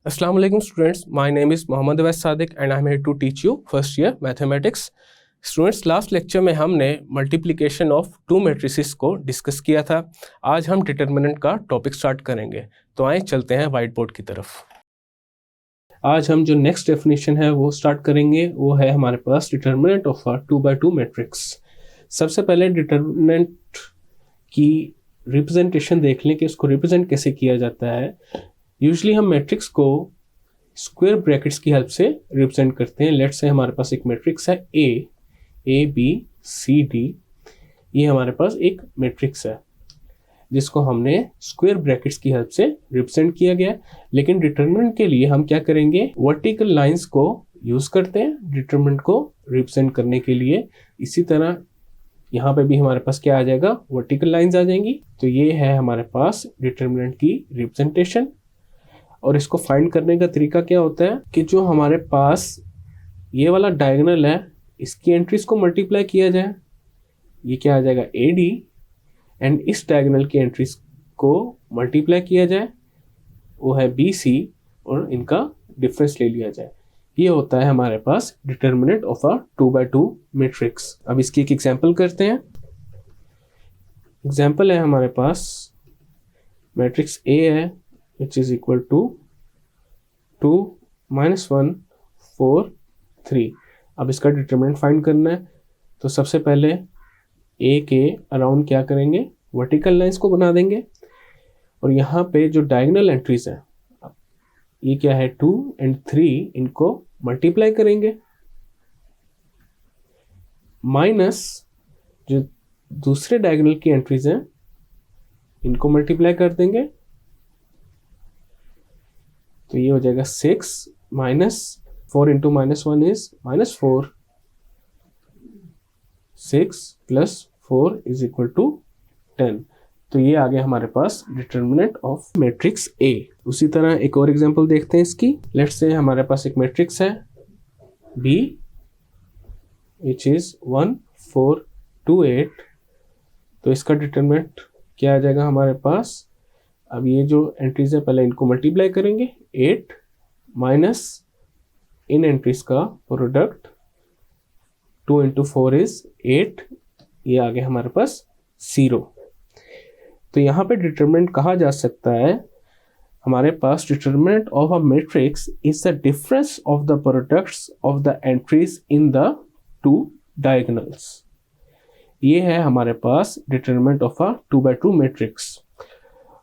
Assalamu alaikum students, my name is Mohammad Awais Sadiq and I am here to teach you first year mathematics. Students, last lecture में हमने multiplication of to matrices को discuss किया था। आज हम determinant का topic start करेंगे, तो आए चलते हैं वाइट बोर्ड की तरफ। आज हम जो नेक्स्ट डेफिनेशन है वो स्टार्ट करेंगे, वो है हमारे पास determinant of a 2x2 matrix. सबसे पहले डिटर्मिनेंट की रिप्रेजेंटेशन देख लें कि उसको रिप्रेजेंट कैसे किया जाता है। यूजुअली हम मैट्रिक्स को स्क्वायर ब्रैकेट्स की हेल्प से रिप्रेजेंट करते हैं। लेट्स से हमारे पास एक मैट्रिक्स है ए बी सी डी। ये हमारे पास एक मैट्रिक्स है जिसको हमने स्क्वायर ब्रैकेट्स की हेल्प से रिप्रेजेंट किया गया। लेकिन डिटरमिनेंट के लिए हम क्या करेंगे, वर्टिकल लाइंस को यूज करते हैं डिटरमिनेंट को रिप्रेजेंट करने के लिए। इसी तरह यहाँ पे भी हमारे पास क्या आ जाएगा, वर्टिकल लाइंस आ जाएंगी। तो ये है हमारे पास डिटरमिनेंट की रिप्रेजेंटेशन। और इसको फाइंड करने का तरीका क्या होता है कि जो हमारे पास ये वाला डायगोनल है, इसकी एंट्रीज को मल्टीप्लाई किया जाए। ये क्या आ जाएगा, ए डी, एंड इस डायगोनल की एंट्रीज को मल्टीप्लाई किया जाए, वो है बी सी, और इनका डिफरेंस ले लिया जाए। ये होता है हमारे पास determinant of a 2x2 matrix. अब इसकी एक एग्जांपल करते हैं। एग्जांपल है हमारे पास मैट्रिक्स ए है which is equal to 2 minus 1 4 3। अब इसका डिटरमिनेंट फाइंड करना है, तो सबसे पहले ए के अराउंड क्या करेंगे, वर्टिकल लाइंस को बना देंगे। और यहाँ पे जो डायगोनल एंट्रीज है, ये क्या है 2 एंड 3, इनको मल्टीप्लाई करेंगे, माइनस जो दूसरे डायगोनल की एंट्रीज हैं इनको मल्टीप्लाई कर देंगे। तो ये हो जाएगा 6 minus 4 into minus 1 is -4, 6 plus 4 is equal to 10। तो ये आ गया हमारे पास डिटर्मिनेंट ऑफ मैट्रिक्स ए। उसी तरह एक और एग्जांपल देखते हैं इसकी। लेट्स से हमारे पास एक मैट्रिक्स है बी विच इज 1 4 2 8। तो इसका डिटर्मिनेंट क्या आ जाएगा हमारे पास। अब ये जो एंट्रीज है पहले इनको मल्टीप्लाई करेंगे, 8 माइनस इन एंट्रीज का प्रोडक्ट 2 इंटू 4 इज 8। ये आ गया हमारे पास 0। तो यहाँ पे डिटरमिनेंट कहा जा सकता है हमारे पास determinant of a matrix is the difference of the products of the entries in the two diagonals. ये है हमारे पास determinant of a 2x2 matrix.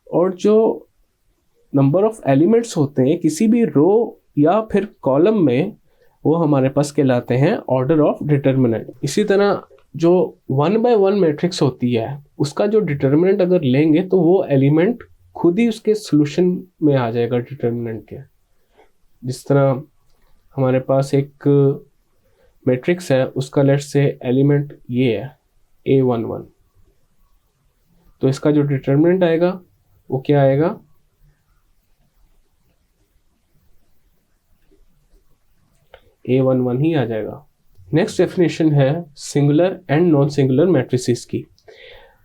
और जो नंबर ऑफ एलिमेंट्स होते हैं किसी भी रो या फिर कॉलम में, वो हमारे पास कहलाते हैं ऑर्डर ऑफ डिटरमिनेंट। इसी तरह जो 1x1 मैट्रिक्स होती है, उसका जो डिटरमिनेंट अगर लेंगे तो वो एलिमेंट खुद ही उसके सोल्यूशन में आ जाएगा डिटरमिनेंट के। जिस तरह हमारे पास एक मैट्रिक्स है, उसका लेट्स से एलिमेंट ये है A11, तो इसका जो डिटरमिनेंट आएगा वो क्या आएगा, A11 ही आ जाएगा। नेक्स्ट डेफिनेशन है singular and non singular matrices की।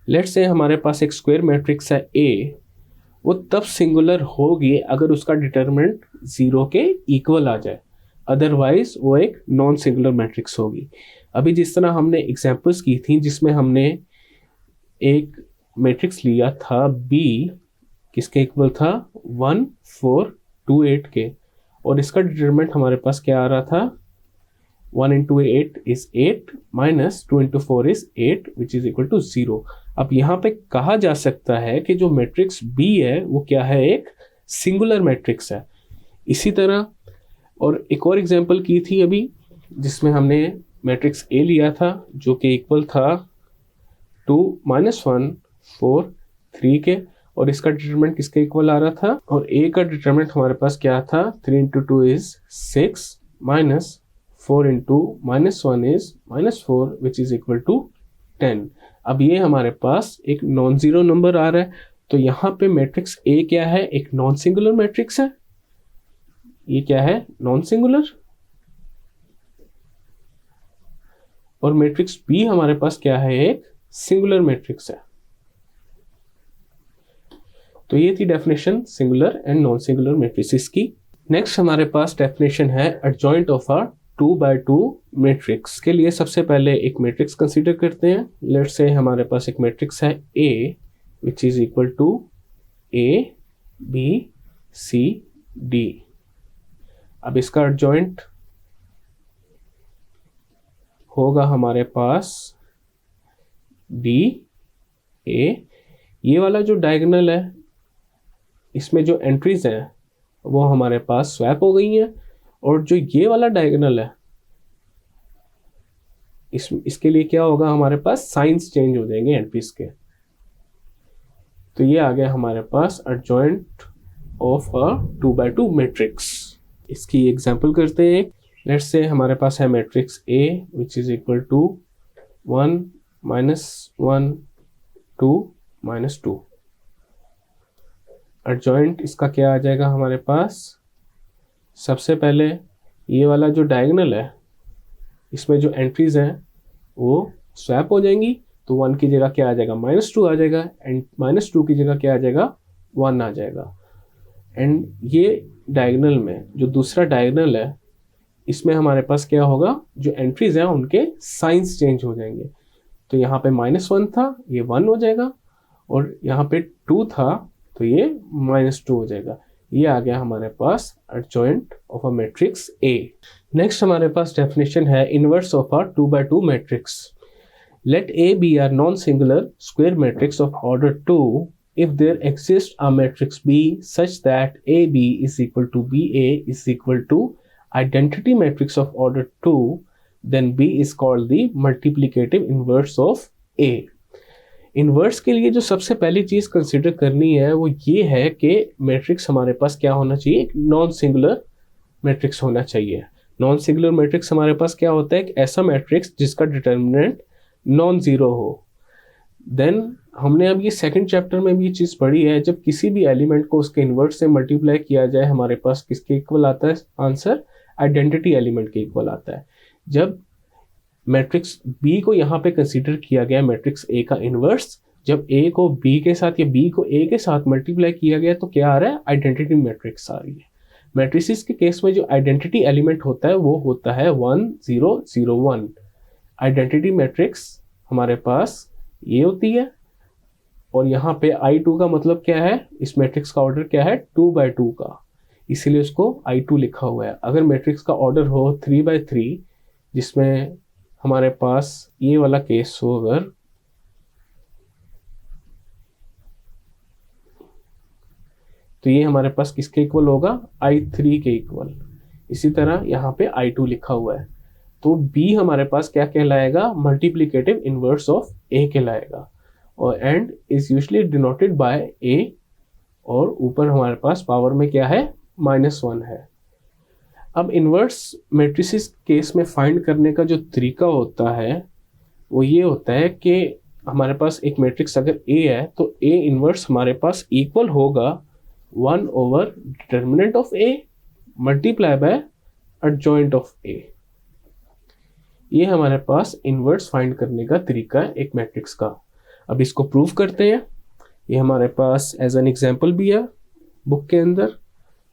लेट्स से हमारे पास एक स्क्वायर मैट्रिक्स है A, वो तब सिंगुलर होगी अगर उसका डिटरमिनेंट 0 के इक्वल आ जाए, अदरवाइज वो एक नॉन सिंगुलर मैट्रिक्स होगी। अभी जिस तरह हमने एग्जांपल्स की थी जिसमें हमने एक मैट्रिक्स लिया था B, किसके इक्वल था 1 4 2 8 के, और इसका डिटरमिनेंट हमारे पास क्या आ रहा था, 1 into 8 is 8 minus 2 into 4 is 8 which is equal to 0। अब यहाँ पे कहा जा सकता है कि जो मैट्रिक्स B है वो क्या है, एक सिंगुलर मैट्रिक्स है। इसी तरह और एक और एग्जांपल की थी अभी जिसमें हमने मैट्रिक्स A लिया था जो कि इक्वल था 2 माइनस 1 4 3 के, और इसका डिटरमिनेंट किसके इक्वल आ रहा था, और A का डिटरमिनेंट हमारे पास क्या था, 3 into 2 is 6 minus 4 into minus 1 is -4 which is equal to 10। अब ये हमारे पास एक नॉन जीरो नंबर आ रहा है, तो यहाँ पे मैट्रिक्स A क्या है, एक नॉन सिंगुलर मैट्रिक्स है। ये क्या है, नॉन सिंगुलर। और मैट्रिक्स B हमारे पास क्या है, एक सिंगुलर मैट्रिक्स है। तो ये थी definition singular and non singular matrices की। नेक्स्ट हमारे पास डेफिनेशन है adjoint of a 2x2 matrix. के लिए सबसे पहले एक मैट्रिक्स कंसीडर करते हैं। लेट्स से हमारे पास एक मैट्रिक्स है A which is equal to A B C D। अब इसका एडजॉइंट होगा हमारे पास D A। ये वाला जो डायगोनल है इसमें जो एंट्रीज हैं वो हमारे पास स्वैप हो गई हैं, और जो ये वाला डायगोनल है इसके लिए क्या होगा, हमारे पास साइंस चेंज हो जाएंगे एंट्रीज के। तो ये आ गया हमारे पास adjoint of a 2x2 matrix. इसकी एग्जांपल करते हैं। लेट्स से हमारे पास है matrix A which is equal to 1 -1 2 -2। Adjoint इसका क्या आ जाएगा हमारे पास, सबसे पहले ये वाला जो डायगोनल है इसमें जो एंट्रीज हैं वो स्वैप हो जाएंगी। तो 1 की जगह क्या आ जाएगा, -2 आ जाएगा, एंड -2 की जगह क्या आ जाएगा, 1 आ जाएगा। एंड ये डायगोनल में जो दूसरा डायगोनल है इसमें हमारे पास क्या होगा, जो एंट्रीज हैं उनके साइंस चेंज हो जाएंगे। तो यहाँ पे -1 था, ये 1 हो जाएगा, और यहाँ पे 2 था तो ये -2 हो जाएगा। ये आ गया हमारे पास adjoint of a matrix A। Next हमारे पास डेफिनेशन है inverse of a 2x2 matrix. Let A be a non-singular square matrix of order 2 if there exists a matrix B such that AB is equal to BA is equal to identity matrix of order 2, then B is called the multiplicative inverse of A। Inverse के लिए जो सबसे पहली चीज़ consider करनी है वो ये है कि मैट्रिक्स हमारे पास क्या होना चाहिए, एक नॉन सिंगुलर मैट्रिक्स होना चाहिए। नॉन सिंगुलर मैट्रिक्स हमारे पास क्या होता है, एक ऐसा मैट्रिक्स जिसका डिटर्मिनेंट नॉन ज़ीरो हो। देन हमने अब ये सेकंड चैप्टर में भी ये चीज़ पढ़ी है, जब किसी भी एलिमेंट को उसके इन्वर्स से मल्टीप्लाई किया जाए हमारे पास किसके इक्वल आता है आंसर, आइडेंटिटी एलिमेंट के इक्वल आता है। जब मैट्रिक्स B को यहाँ पे कंसीडर किया गया मैट्रिक्स A का इन्वर्स, जब A को B के साथ या B को A के साथ मल्टीप्लाई किया गया तो क्या आ रहा है, आइडेंटिटी मैट्रिक्स आ रही है। मैट्रिसेस के केस में जो आइडेंटिटी एलिमेंट होता है वो होता है 1 0 0 1। आइडेंटिटी मैट्रिक्स हमारे पास ये होती है, और यहाँ पे I2 का मतलब क्या है, इस मैट्रिक्स का ऑर्डर क्या है, 2x2 का, इसीलिए उसको I2 लिखा हुआ है। अगर मैट्रिक्स का ऑर्डर हो 3x3 जिसमें हमारे पास ये वाला केस हो, अगर तो ये हमारे पास किसके इक्वल होगा, I3 के इक्वल। इसी तरह यहाँ पे I2 लिखा हुआ है, तो B हमारे पास क्या कहलाएगा, मल्टीप्लिकेटिव इनवर्स ऑफ A कहलाएगा, और and is usually denoted by A, और ऊपर हमारे पास पावर में क्या है, -1 है। अब इन्वर्स मैट्रिसेस केस में फाइंड करने का जो तरीका होता है वो ये होता है कि हमारे पास एक मैट्रिक्स अगर A है तो A इन्वर्स हमारे पास इक्वल होगा 1 over determinant of A multiply by adjoint of A। ये हमारे पास इन्वर्स फाइंड करने का तरीका है एक मैट्रिक्स का। अब इसको प्रूव करते हैं। ये हमारे पास एज एन एग्जाम्पल भी है बुक के अंदर,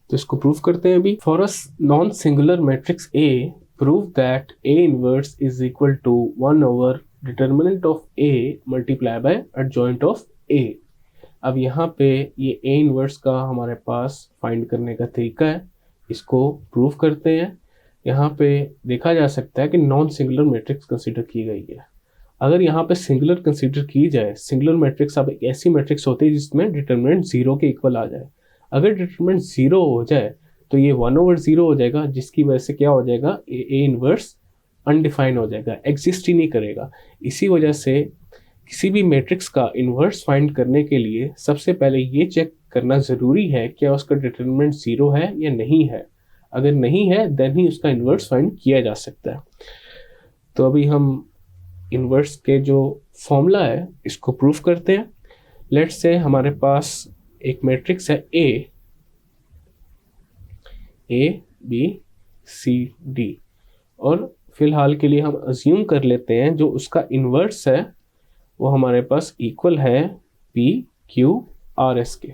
तो इसको प्रूव करते हैं अभी। For a non singular matrix A, prove that A inverse is equal to 1 over determinant of A multiply by adjoint of A। अब यहाँ पे ये A इनवर्स का हमारे पास फाइंड करने का तरीका है, इसको प्रूव करते हैं। यहाँ पे देखा जा सकता है कि नॉन सिंगुलर मैट्रिक्स कंसीडर की गई है। अगर यहाँ पे सिंगुलर कंसीडर की जाए, सिंगुलर मैट्रिक्स अब एक ऐसी मैट्रिक्स होती है जिसमें डिटर्मिनेंट 0 के इक्वल आ जाए। अगर डिटरमिनेंट 0 हो जाए तो ये 1 ओवर 0 हो जाएगा, जिसकी वजह से क्या हो जाएगा, ए इनवर्स अनडिफाइन हो जाएगा, एग्जिस्ट ही नहीं करेगा। इसी वजह से किसी भी मैट्रिक्स का इन्वर्स फाइंड करने के लिए सबसे पहले ये चेक करना ज़रूरी है क्या उसका डिटरमिनेंट 0 है या नहीं है। अगर नहीं है देन ही उसका इन्वर्स फाइंड किया जा सकता है। तो अभी हम इन्वर्स के जो फॉर्मूला है इसको प्रूफ करते हैं। लेट्स से हमारे पास एक मैट्रिक्स है A B C D, और फिलहाल के लिए हम अज्यूम कर लेते हैं जो उसका इन्वर्स है वो हमारे पास इक्वल है P Q R S के।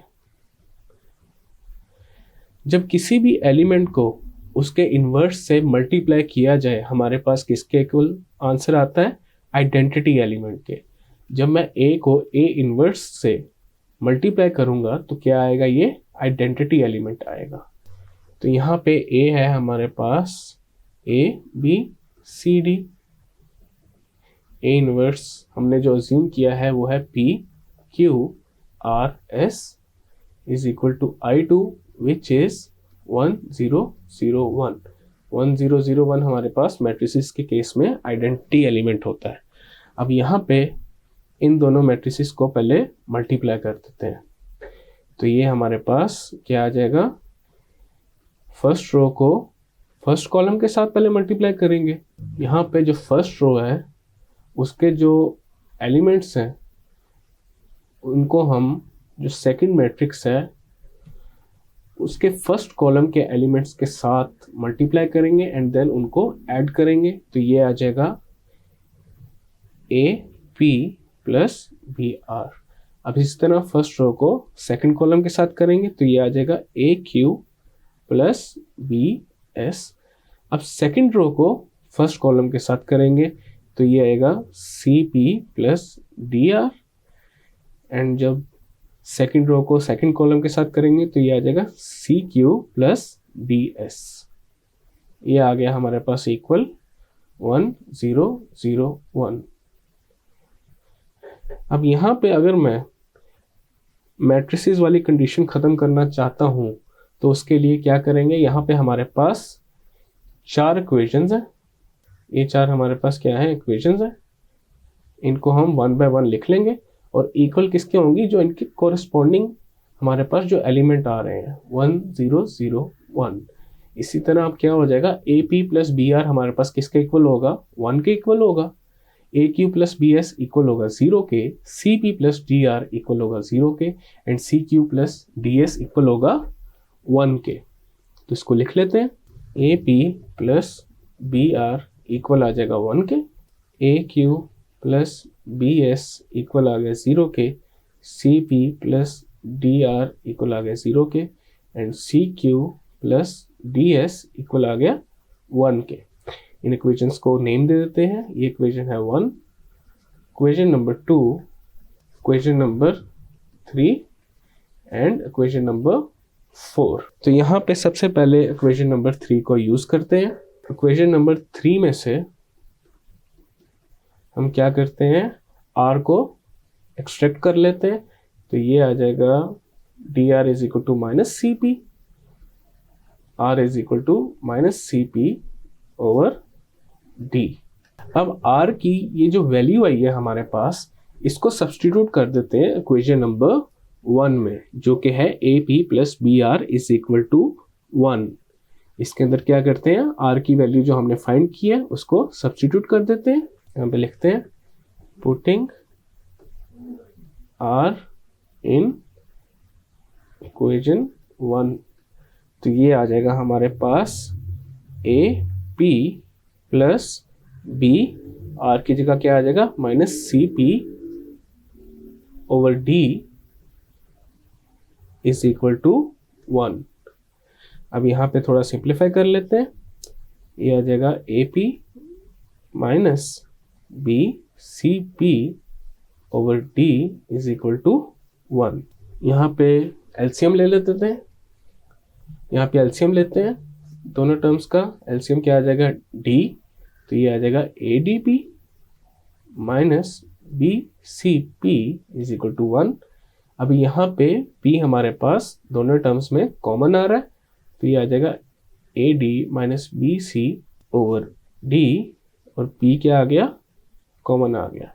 जब किसी भी एलिमेंट को उसके इन्वर्स से मल्टीप्लाई किया जाए, हमारे पास किसके इक्वल आंसर आता है? आइडेंटिटी एलिमेंट के। जब मैं ए को ए इन्वर्स से मल्टीप्लाई करूंगा तो क्या आएगा? ये आइडेंटिटी एलिमेंट आएगा। तो यहाँ पे ए है हमारे पास a b c d. A inverse हमने जो अज्यूम किया है वो है p q r s is equal to I two which is 1 0 0 1। 1 0 0 1 हमारे पास मैट्रिसेस के केस में आइडेंटिटी एलिमेंट होता है। अब यहाँ पे इन दोनों मैट्रिसेस को पहले मल्टीप्लाई कर देते हैं। तो ये हमारे पास क्या आ जाएगा? फर्स्ट रो को फर्स्ट कॉलम के साथ पहले मल्टीप्लाई करेंगे। यहाँ पे जो फर्स्ट रो है उसके जो एलिमेंट्स हैं उनको हम जो सेकंड मैट्रिक्स है उसके फर्स्ट कॉलम के एलिमेंट्स के साथ मल्टीप्लाई करेंगे एंड देन उनको ऐड करेंगे। तो ये आ जाएगा A P plus B R. अब इस तरह फर्स्ट रो को सेकंड कॉलम के साथ करेंगे तो ये आ जाएगा A Q plus B S. अब सेकंड रो को फर्स्ट कॉलम के साथ करेंगे तो ये आएगा C P plus D R. And जब सेकंड रो को सेकंड कॉलम के साथ करेंगे तो ये आ जाएगा C Q plus D S. ये आ गया हमारे पास इक्वल 1 0 0 1। अब यहाँ पे अगर मैं मैट्रिसेस वाली कंडीशन ख़त्म करना चाहता हूँ तो उसके लिए क्या करेंगे? यहाँ पे हमारे पास 4 इक्वेशंस हैं। ये 4 हमारे पास क्या है? इक्वेशंस हैं। इनको हम 1 बाय 1 लिख लेंगे और इक्वल किसके होंगी? जो इनके कोरिस्पॉन्डिंग हमारे पास जो एलिमेंट आ रहे हैं 1 0 0 1। इसी तरह अब क्या हो जाएगा? A P plus B r हमारे पास किसके इक्वल होगा? 1 के इक्वल होगा। A Q plus B s equal होगा 0 के। C P plus D r equal होगा 0 के and c Q plus D s equal होगा 1 के। तो इसको लिख लेते हैं। A P plus B r equal आ जाएगा 1 के। A Q plus B s equal आ गया 0 के। C P plus D r equal आ गया 0 के and c Q plus D s equal आ गया 1 के। इन इक्वेशंस को नेम दे देते हैं। ये इक्वेशन है 1, equation number 2, equation number 3 and equation number 4। तो यहाँ पे सबसे पहले इक्वेशन नंबर 3 को यूज करते हैं। इक्वेशन नंबर 3 में से हम क्या करते हैं? r को एक्सट्रैक्ट कर लेते हैं। तो ये आ जाएगा D R is equal to minus C P. R is equal to minus C P over D. अब r की ये जो वैल्यू आई है हमारे पास, इसको सब्सटीट्यूट कर देते हैं इक्वेशन नंबर 1 में, जो कि है A P plus B R is equal to 1। इसके अंदर क्या करते हैं? r की वैल्यू जो हमने फाइंड की है उसको सब्सटीट्यूट कर देते हैं। यहाँ पे लिखते हैं पुटिंग r इन इक्वेशन 1। तो ये आ जाएगा हमारे पास a P plus B, r की जगह क्या आ जाएगा? Minus C P over D is equal to 1। अब यहाँ पे थोड़ा सिंप्लीफाई कर लेते हैं। ये आ जाएगा ए P minus B C P over D is equal to 1। यहाँ पे एलसीएम ले लेते हैं। यहाँ पे एलसीएम लेते हैं दोनों टर्म्स का। एलसीएम क्या आ जाएगा? डी। तो ये आ जाएगा A D P minus B C P is equal to 1। अब यहाँ पे p हमारे पास दोनों टर्म्स में कॉमन आ रहा है। तो ये आ जाएगा A D minus B C over D और p क्या आ गया? कॉमन आ गया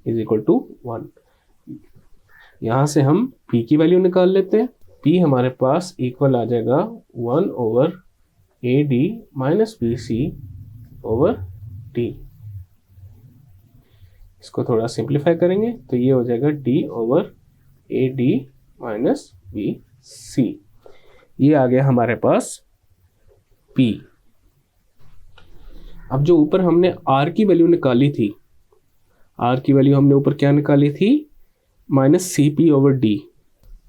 इज इक्वल टू 1। यहाँ से हम p की वैल्यू निकाल लेते हैं। p हमारे पास इक्वल आ जाएगा 1 over A D minus B C over D. इसको थोड़ा सिंप्लीफाई करेंगे तो ये हो जाएगा D over A D minus B C. ये आ गया हमारे पास p। अब जो ऊपर हमने r की वैल्यू निकाली थी, r की वैल्यू हमने ऊपर क्या निकाली थी? Minus C P over D.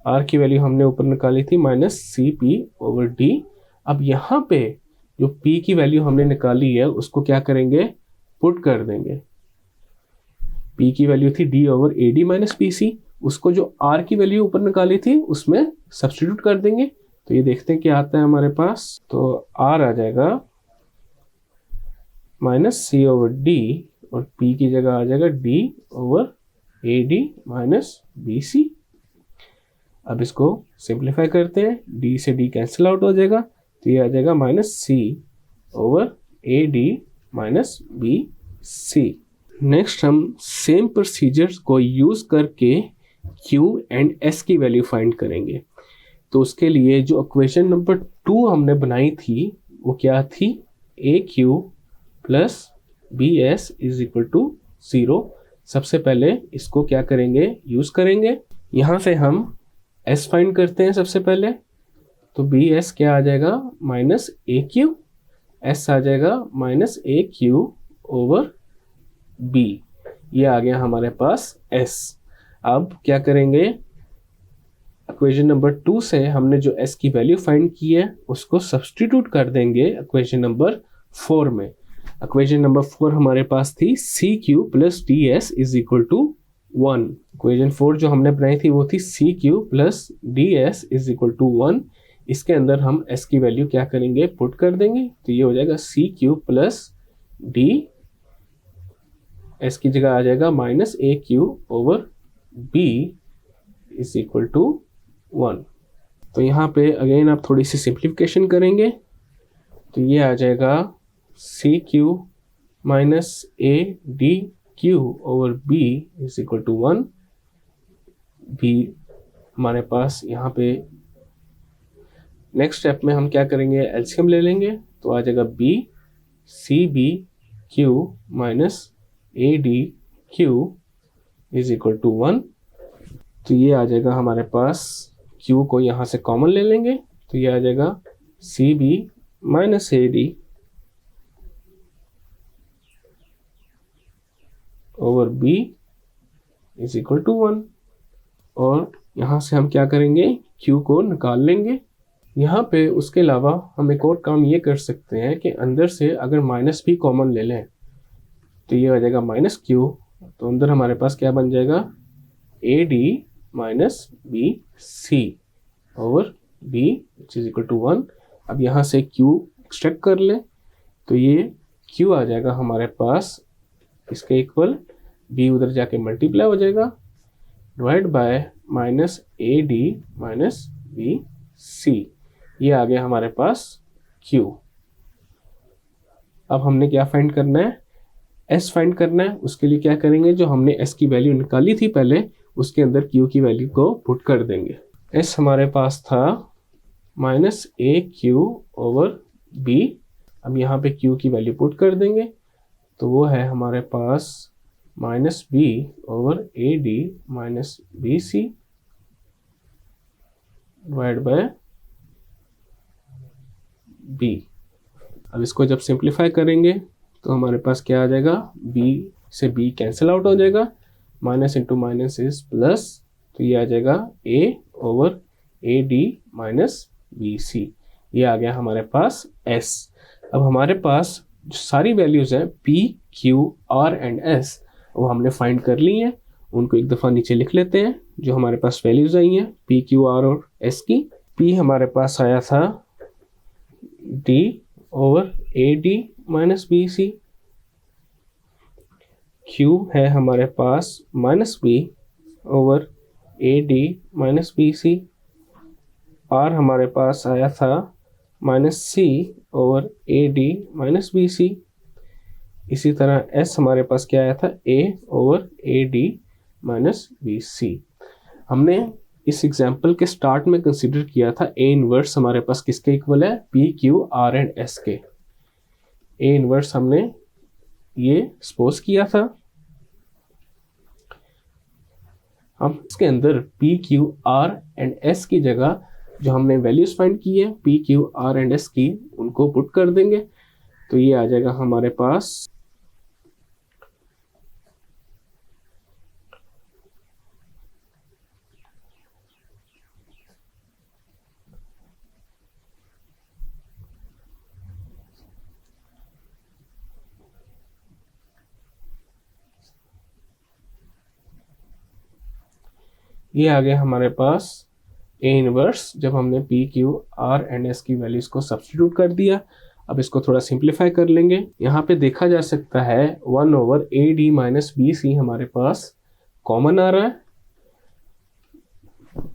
R की वैल्यू हमने ऊपर निकाली थी -CP/D। अब यहाँ पे जो P की वैल्यू हमने निकाली है उसको क्या करेंगे, पुट कर देंगे। P की वैल्यू थी D/AD - BC, उसको जो R की वैल्यू ऊपर निकाली थी उसमें सब्स्टिट्यूट कर देंगे। तो ये देखते हैं क्या आता है हमारे पास। तो R आ जाएगा -C/D और P की जगह आ जाएगा D/AD - BC। अब इसको सिंप्लीफाई करते हैं, D से D कैंसिल आउट हो जाएगा, तो ये आ जाएगा -C/AD - BC। नेक्स्ट हम सेम प्रोसीजर्स को यूज करके Q एंड S की वैल्यू फाइंड करेंगे। तो उसके लिए जो इक्वेशन नंबर 2 हमने बनाई थी वो क्या थी, AQ + BS = 0। सबसे पहले इसको क्या करेंगे, यूज करेंगे। यहाँ से हम S फाइंड करते हैं सबसे पहले। तो BS क्या आ जाएगा, -AQ, S आ जाएगा -AQ/B। ये आ गया हमारे पास S। अब क्या करेंगे, इक्वेशन नंबर 2 से हमने जो S की वैल्यू फाइंड की है उसको सब्स्टिट्यूट कर देंगे इक्वेशन नंबर 4 में। इक्वेशन नंबर 4 हमारे पास थी CQ + DS = 1। इक्वेशन 4 जो हमने बनाई थी वो थी CQ + DS = 1। इसके अंदर हम S की वैल्यू क्या करेंगे, पुट कर देंगे। तो ये हो जाएगा CQ + D, S की जगह आ जाएगा -AQ/B = 1। तो यहाँ पे अगेन आप थोड़ी सी सिंप्लीफिकेशन करेंगे, तो ये आ जाएगा CQ - ADQ/B = 1। भी हमारे पास यहाँ पे नेक्स्ट स्टेप में हम क्या करेंगे, एलसीएम ले लेंगे। तो आ जाएगा BCBQ - ADQ = 1। तो ये आ जाएगा हमारे पास, Q को यहाँ से कॉमन ले लेंगे, तो ये आ जाएगा CB - AD/B = 1। और यहाँ से हम क्या करेंगे, Q को निकाल लेंगे। यहाँ पे उसके अलावा हम एक और काम ये कर सकते हैं कि अंदर से अगर माइनस भी कॉमन ले लें तो ये आ जाएगा -Q। तो अंदर हमारे पास क्या बन जाएगा, AD - BC/B = 1। अब यहाँ से Q एक्सट्रैक्ट कर लें, तो ये Q आ जाएगा हमारे पास इसके इक्वल, B उधर जाके मल्टीप्लाई हो जाएगा, डिवाइड बाय -AD - BC। ये आ गया हमारे पास Q। अब हमने क्या फाइंड करना है, S फाइंड करना है। उसके लिए क्या करेंगे, जो हमने S की वैल्यू निकाली थी पहले उसके अंदर Q की वैल्यू को पुट कर देंगे। S हमारे पास था -AQ/B। अब यहाँ पे Q की वैल्यू पुट कर देंगे, तो वो है हमारे पास -B/AD - BC divide by B। अब इसको जब सिंप्लीफाई करेंगे तो हमारे पास क्या आ जाएगा, B से B कैंसिल आउट हो जाएगा, minus into minus is plus, तो ये आ जाएगा A/AD - BC। ये आ गया हमारे पास S। अब हमारे पास जो सारी वैल्यूज हैं P, Q, R and S वो हमने फाइंड कर ली हैं। उनको एक दफ़ा नीचे लिख लेते हैं जो हमारे पास वैल्यूज आई हैं P, Q, R और S की। P हमारे पास आया था D/AD - BC। Q है हमारे पास -B/AD - BC। R हमारे पास आया था -C/AD - BC। इसी तरह S हमारे पास क्या आया था, A/AD - BC। हमने इस एग्जाम्पल के स्टार्ट में कंसिडर किया था A इनवर्स हमारे पास किसके इक्वल है, P, Q, R and S के। A इनवर्स हमने ये सपोज किया था। हम इसके अंदर P, Q, R and S की जगह जो हमने वैल्यूज फाइंड की है P, Q, R and S की, उनको पुट कर देंगे। तो ये आ जाएगा हमारे पास ये आ गया हमारे पास A इनवर्स, जब हमने P, Q, R and S की वैल्यूज को सब्स्टिट्यूट कर दिया। अब इसको थोड़ा सिंप्लीफाई कर लेंगे। यहाँ पे देखा जा सकता है 1/AD माइनस BC हमारे पास कॉमन आ रहा है।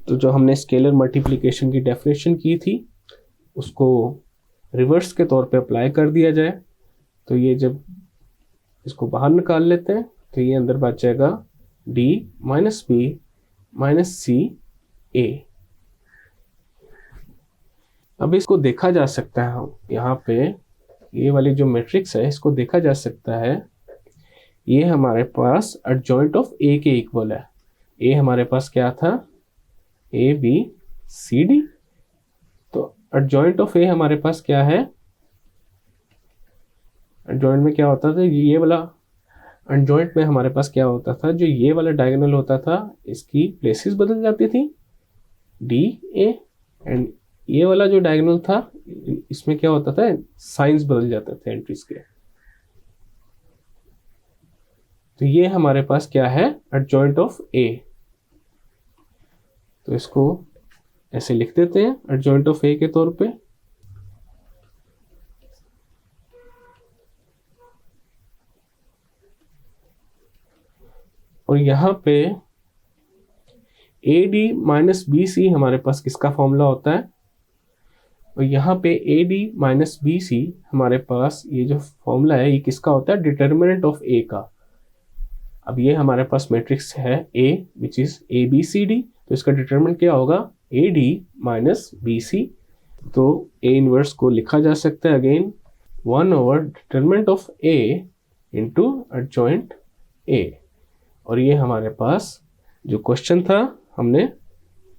तो जो हमने स्केलर मल्टीप्लिकेशन की डेफिनेशन की थी उसको रिवर्स के तौर पे अप्लाई कर दिया जाए, तो ये जब इसको बाहर निकाल लेते हैं तो ये अंदर बच जाएगा D minus B minus C A। अब इसको देखा जा सकता है, यहाँ पे ये वाली जो मैट्रिक्स है इसको देखा जा सकता है, ये हमारे पास एडजॉइंट ऑफ A के इक्वल है। A हमारे पास क्या था, A B C D, तो एडजॉइंट ऑफ A हमारे पास क्या है, एडजॉइंट में क्या होता था, ये वाला एडजॉइंट में हमारे पास क्या होता था, जो ये वाला डायगोनल होता था इसकी प्लेसेस बदल जाती थी D A, एंड ये वाला जो डायगोनल था इसमें क्या होता था, साइंस बदल जाते थे एंट्रीज के। तो ये हमारे पास क्या है, एडजॉइंट ऑफ A। तो इसको ऐसे लिख देते हैं एडजॉइंट ऑफ A के तौर पे। और यहाँ पे AD माइनस BC हमारे पास किसका फॉर्मूला होता है, और यहाँ पे AD माइनस BC हमारे पास ये जो फॉर्मूला है ये किसका होता है, डिटर्मिनेंट ऑफ A का। अब ये हमारे पास मैट्रिक्स है A विच इज ABCD, तो इसका डिटर्मिनेंट क्या होगा, AD माइनस BC। तो A इनवर्स को लिखा जा सकता है again one by determinant of A into adjoint A। और ये हमारे पास जो क्वेश्चन था हमने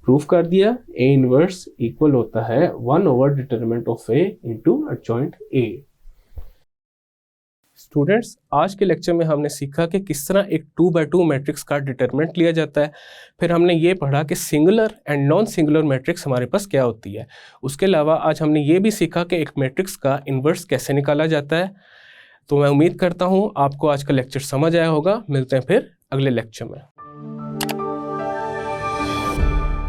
प्रूफ कर दिया, A इनवर्स इक्वल होता है one by determinant of A into adjoint A। Students, आज के लेक्चर में हमने सीखा कि किस तरह एक 2x2 मैट्रिक्स का डिटरमिनेंट लिया जाता है। फिर हमने ये पढ़ा कि singular and non singular matrix हमारे पास क्या होती है। उसके अलावा आज हमने ये भी सीखा कि एक मैट्रिक्स का इन्वर्स कैसे निकाला जाता है। तो मैं उम्मीद करता हूँ आपको आज का लेक्चर समझ आया होगा। मिलते हैं फिर अगले लेक्चर में।